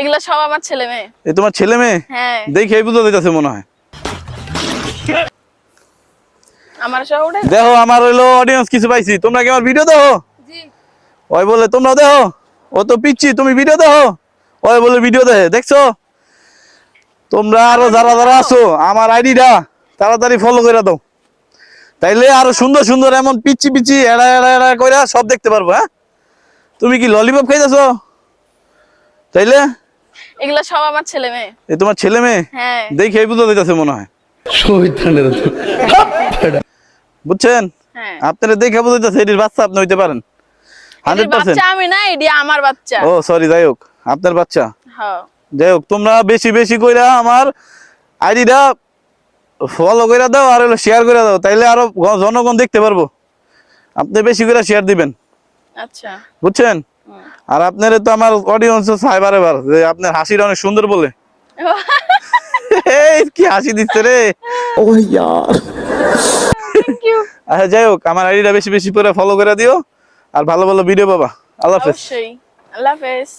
এগুলা সব আমার ছেলে মেয়ে। এ তোমার ছেলে মেয়ে? হ্যাঁ। দেখে বুঝা যাইতাছে মনে হয়। আমার সব উঠে দেখো আমার হইলো অডিয়েন্স কিছু পাইছি, তোমরা কি আমার ভিডিও দেখো? জি। ওই বলে তোমরা দেখো, ও তো পিচ্ছি, তুমি ভিডিও দেখো? ওই বলে ভিডিও দেখে, দেখছো? তোমরা আরো আমার যারা video যারা দেখো? আছো আমার আইডিটা তাড়াতাড়ি ফলো করে দাও, তাইলে আরো সুন্দর সুন্দর এমন পিচ্ছি পিচ্ছি এড়া এড়া এড়া কইরা সব দেখতে পারবো। হ্যাঁ, তুমি কি ললিপপ খাইতেছো? তাইলে এগুলা সব আমার ছেলে মেয়ে। এ তোমার ছেলে মেয়ে? হ্যাঁ। দেখে বুঝা যাইতাছে মনে হয়। বুঝছেন? হ্যাঁ। আপনারা দেখে বুঝা যাইতাছে এটির বাচ্চা আপনি হইতে পারেন এদের 100%। বাচ্চা আমি না, এটি আমার বাচ্চা। ও সরি, যাই হোক আপনার বাচ্চা। হ্যাঁ। যাই হোক, তোমরা বেশি বেশি কইরা আমার আইডিটা ফলো কইরা দাও আর হলো শেয়ার করে দাও, তাইলে আরো জনগণ দেখতে পারবো। আপনি বেশি করে শেয়ার দিবেন, আচ্ছা। বুঝছেন? আর আপনারে তো আমার অডিয়েন্স চাই বারবার যে আপনার হাসিটা অনেক সুন্দর বলে। এই কি হাসি দিচ্ছে রে! Thank you. আচ্ছা যাই হোক, আমার আইডিটা বেশি বেশি করে ফলো করে দিও আর ভালো ভালো ভিডিও পাবা। আল্লাহ হাফেজ। অবশ্যই। আল্লাহ হাফেজ।